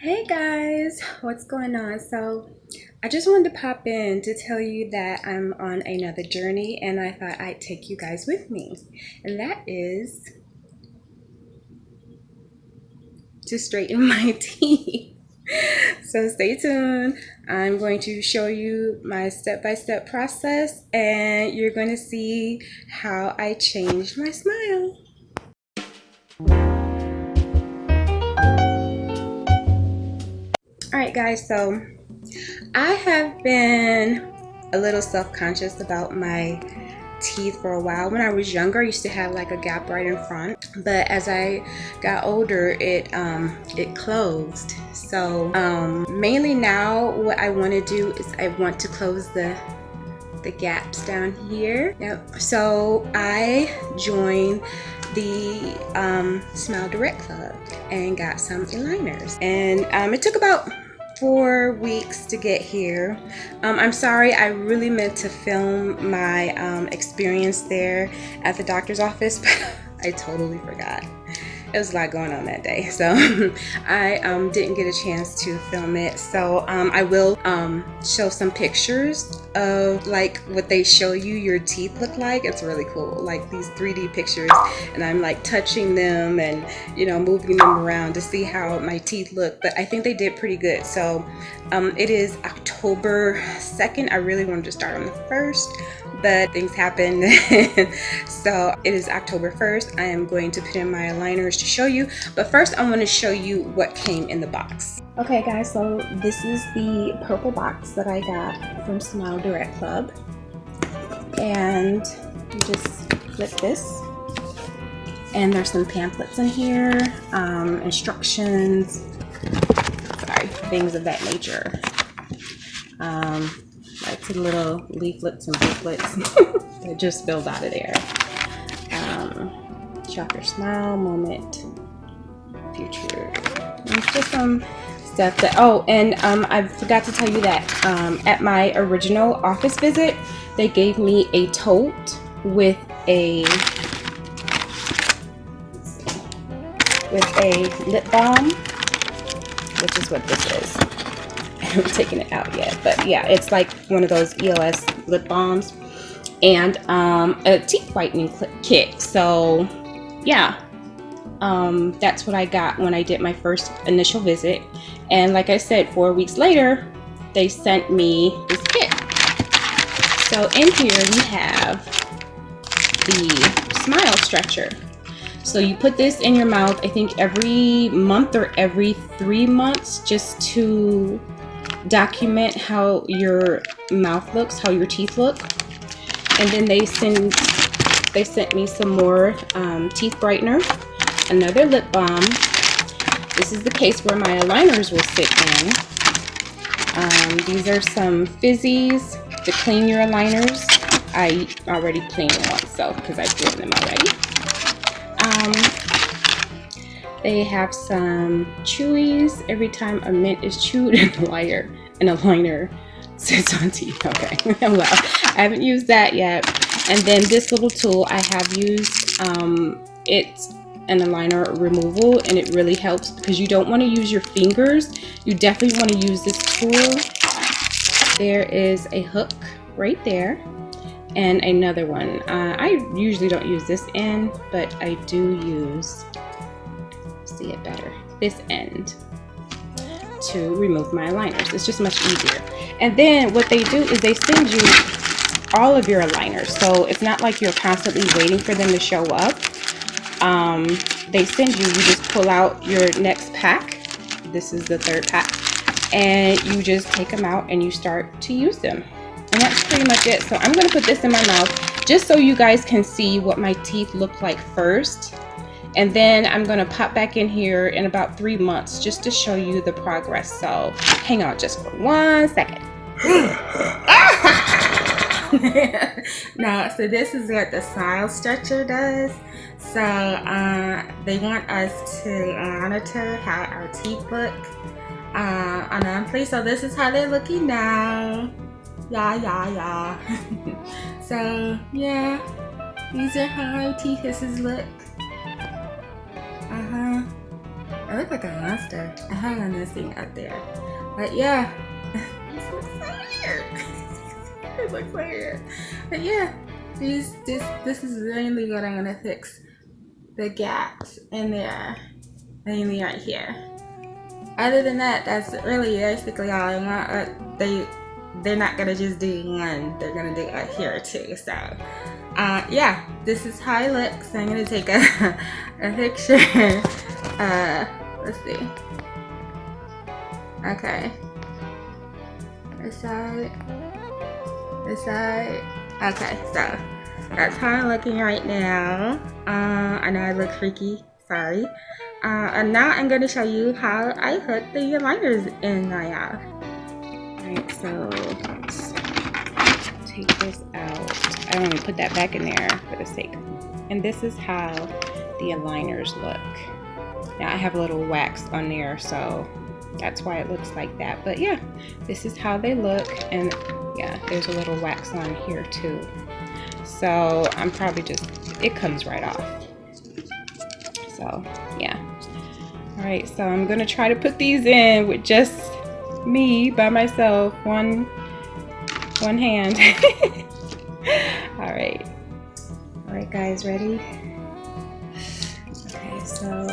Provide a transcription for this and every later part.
Hey guys, what's going on? So, I just wanted to pop in to tell you that I'm on another journey and I thought I'd take you guys with me. And that is to straighten my teeth. So, stay tuned. I'm going to show you my step-by-step process and you're going to see how I changed my smile. Alright guys, so I have been a little self-conscious about my teeth for a while. When I was younger, I used to have like a gap right in front, but as I got older, it closed. So mainly now what I want to do is I want to close the gaps down here. Yep. So I joined the Smile Direct Club and got some aligners, and it took about 4 weeks to get here. I'm sorry, I really meant to film my experience there at the doctor's office, but I totally forgot. There was a lot going on that day, so I didn't get a chance to film it. So I will show some pictures of like what they show you your teeth look like. It's really cool, like these 3D pictures, and I'm like touching them and moving them around to see how my teeth look. But I think they did pretty good. So it is October 2nd. I really wanted to start on the 1st, but things happened. So it is October 1st. I am going to put in my aligners to show you, but first I'm going to show you what came in the box. Okay guys, so this is the purple box that I got from Smile Direct Club, and you just flip this and there's some pamphlets in here, instructions, things of that nature, like some little leaflets and booklets that just spilled out of there. Shop your smile moment, future. It's just some stuff that, oh, and I forgot to tell you that at my original office visit, they gave me a tote with a lip balm, which is what this is. I haven't taken it out yet, but yeah, it's like one of those EOS lip balms and a teeth whitening kit. So yeah, that's what I got when I did my first initial visit. And like I said, 4 weeks later, they sent me this kit. So in here we have the smile stretcher. So you put this in your mouth, I think every month or every 3 months, just to document how your mouth looks, how your teeth look. And then they sent me some more teeth brightener, another lip balm. This is the case where my aligners will sit in. These are some fizzies to clean your aligners. I already cleaned them once, so because I've cleaned them already. They have some chewies. Every time a mint is chewed, an aligner sits on teeth. Okay, well, I haven't used that yet. And then this little tool I have used, it's an aligner removal, and it really helps because you don't want to use your fingers. You definitely want to use this tool. There is a hook right there and another one. I usually don't use this end, but I do use, see it better, this end to remove my aligners. It's just much easier. And then what they do is they send you all of your aligners, so it's not like you're constantly waiting for them to show up. They send you just pull out your next pack. This is the 3rd pack, and you just take them out and you start to use them, and that's pretty much it. So I'm going to put this in my mouth just so you guys can see what my teeth look like first, and then I'm going to pop back in here in about 3 months just to show you the progress. So hang on just for 1 second. Now, so this is what the smile stretcher does. So they want us to monitor how our teeth look on so this is how they're looking now. Yeah. So yeah, these are how our teeth look. It look like a monster. I have on this thing out there. But yeah. This looks so weird. It looks so weird. But yeah, this is mainly what I'm gonna fix. The gaps in there. Mainly right here. Other than that, that's really basically all I want. They're not gonna just do one, they're gonna do it here too. So yeah, this is how it looks. I'm gonna take a picture. Let's see. Okay, this side. Okay, so that's how I'm looking right now. I know I look freaky, sorry. And now I'm gonna show you how I put the liners in my eye. Alright, so let's take this out. I only put that back in there for the sake. And this is how the aligners look. Now I have a little wax on there, so that's why it looks like that. But yeah, this is how they look. And yeah, there's a little wax on here too. So I'm probably just, it comes right off. So yeah. Alright, so I'm gonna try to put these in with just me by myself, one hand. Alright guys, ready? Okay, so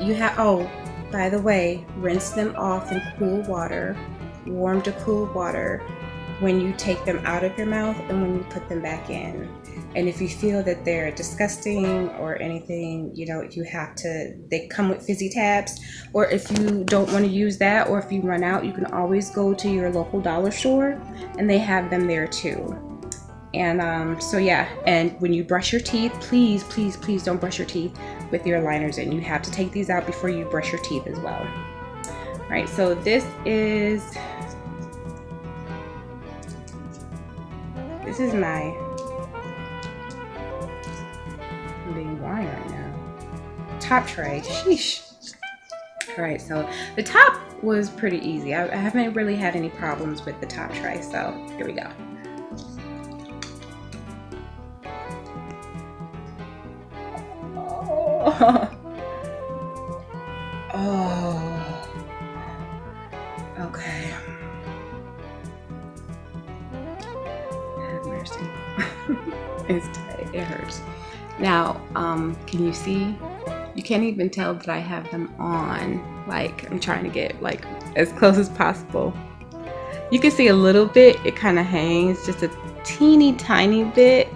you have, oh, by the way, rinse them off in cool water, warm to cool water, when you take them out of your mouth and when you put them back in. And if you feel that they're disgusting or anything, you know, you have to, they come with fizzy tabs, or if you don't want to use that, or if you run out, you can always go to your local dollar store and they have them there too. And so yeah, and when you brush your teeth, please don't brush your teeth with your liners in. You have to take these out before you brush your teeth as well. All right, so this is my, I'm being blind right now, top tray. Sheesh. All right, so the top was pretty easy. I haven't really had any problems with the top tray, so here we go. Oh, okay. Have mercy. It's tight. It hurts. Now, can you see? You can't even tell that I have them on. Like, I'm trying to get like as close as possible. You can see a little bit. It kind of hangs, just a teeny tiny bit.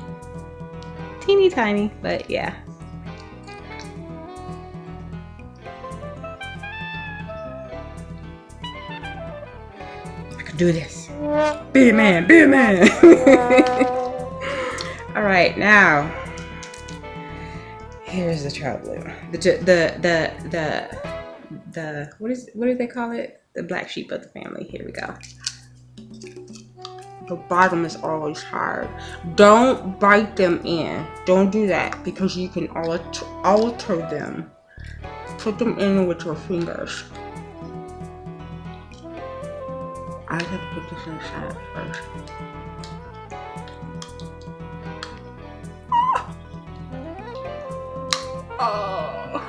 Teeny tiny, but yeah. Do this. Be a man, be a man. All right, now here's the trouble. The what do they call it? The black sheep of the family. Here we go. The bottom is always hard. Don't bite them in. Don't do that because you can alter them. Put them in with your fingers. I have to put this inside first. Oh.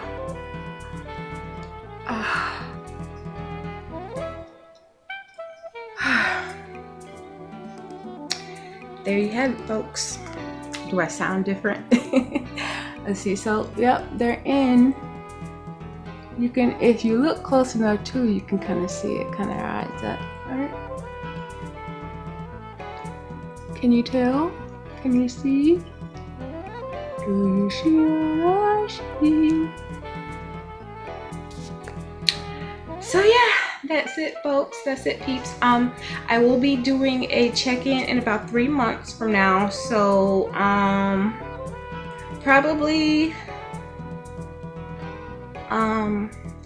There you have it, folks. Do I sound different? Let's see. So, yep, they're in. You can, if you look close enough too, you can kind of see it kind of rides up. Right? Can you tell? Can you see? Do you see what I see? So yeah, that's it, folks. That's it, peeps. I will be doing a check-in in about 3 months from now. So probably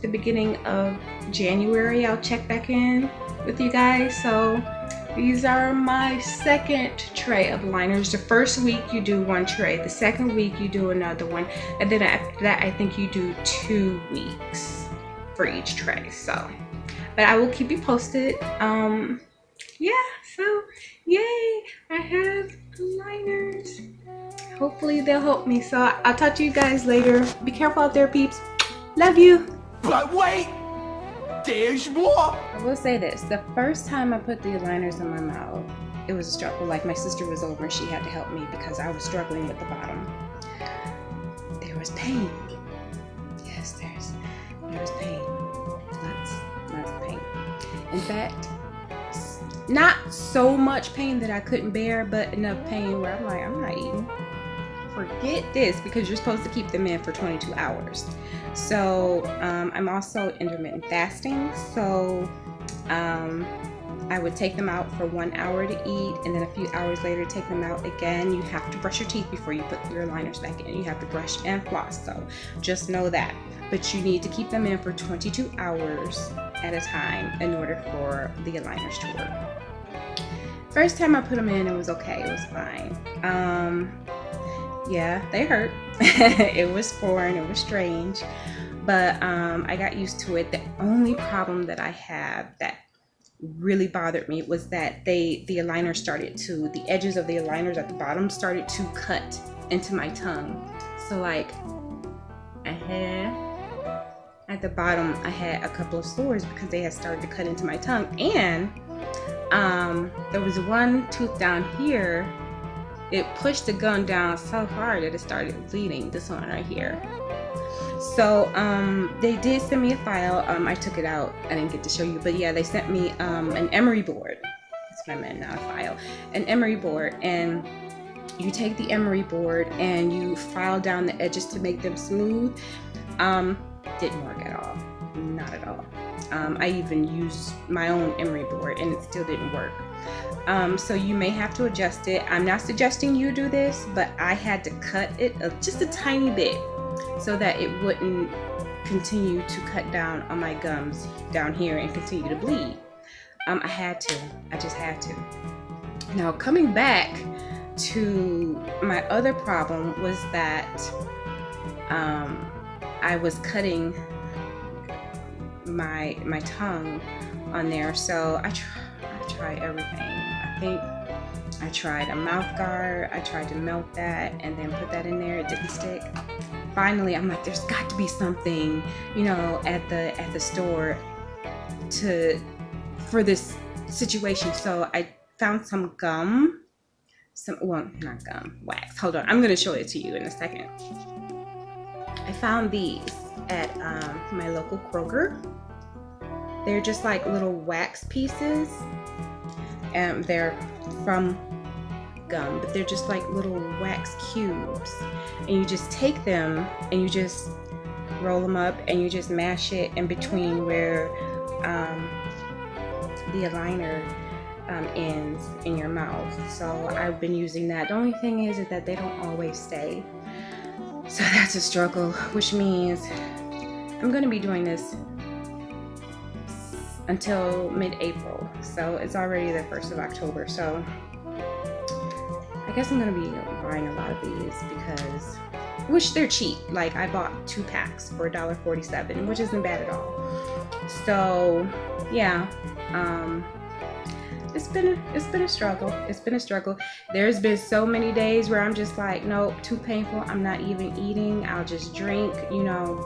the beginning of January I'll check back in with you guys. So these are my second tray of liners. The first week you do one tray, the second week you do another one, and then after that I think you do 2 weeks for each tray. So but I will keep you posted. Yeah, so yay, I have liners. hopefully they'll help me. So I'll talk to you guys later. Be careful out there, peeps. Love you. But wait, there's more. I will say this, the first time I put the aligners in my mouth, it was a struggle. Like, my sister was over and she had to help me because I was struggling with the bottom. There was pain. Yes, there was pain. Lots of pain. In fact, not so much pain that I couldn't bear, but enough pain where I'm like, I'm not eating. Forget this, because you're supposed to keep them in for 22 hours. So I'm also intermittent fasting. So I would take them out for 1 hour to eat, and then a few hours later take them out again. You have to brush your teeth before you put your aligners back in. You have to brush and floss, so just know that. But you need to keep them in for 22 hours at a time in order for the aligners to work. First time I put them in, it was okay. It was fine. Yeah, they hurt. It was foreign. It was strange. But I got used to it. The only problem that I have that really bothered me was that the aligner started to, the edges of the aligners at the bottom started to cut into my tongue. So like, at the bottom, I had a couple of sores because they had started to cut into my tongue. And there was one tooth down here. It pushed the gum down so hard that it started bleeding. This one right here. So they did send me a file. I took it out. I didn't get to show you, but yeah, they sent me an emery board. That's what I meant, not a file. An emery board, and you take the emery board and you file down the edges to make them smooth. Didn't work at all. Not at all. I even used my own emery board and it still didn't work. So you may have to adjust it. I'm not suggesting you do this, but I had to cut it just a tiny bit so that it wouldn't continue to cut down on my gums down here and continue to bleed. I had to. I just had to. Now, coming back to my other problem was that I was cutting my tongue on there. So I tried everything. I think I tried a mouth guard. I tried to melt that and then put that in there. It didn't stick. Finally, I'm like, there's got to be something, you know, at the store for this situation. So I found some gum, not gum, wax. Hold on, I'm gonna show it to you in a second. I found these at my local Kroger. They're just like little wax pieces, and they're from gum, but they're just like little wax cubes, and you just take them and you just roll them up and you just mash it in between where the aligner ends in your mouth. So I've been using that. The only thing is that they don't always stay, so that's a struggle, which means I'm going to be doing this until mid-April. So it's already the 1st of October, so I guess I'm gonna be buying a lot of these because, which they're cheap. Like, I bought 2 packs for $1.47, which isn't bad at all. So yeah, it's been a struggle. It's been a struggle. There's been so many days where I'm just like, nope, too painful. I'm not even eating. I'll just drink, you know.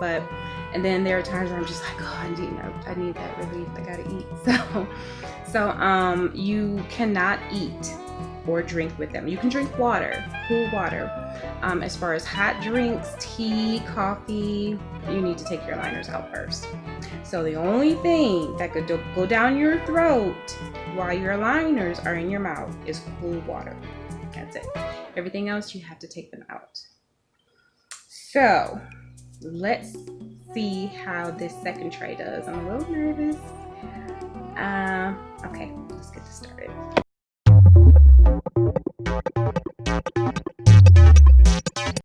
And then there are times where I'm just like, oh, I need that relief. I gotta eat. So you cannot eat or drink with them. You can drink water, cool water. As far as hot drinks, tea, coffee, you need to take your aligners out first. So the only thing that could go down your throat while your aligners are in your mouth is cool water. That's it. Everything else, you have to take them out. So let's see how this second tray does. I'm a little nervous.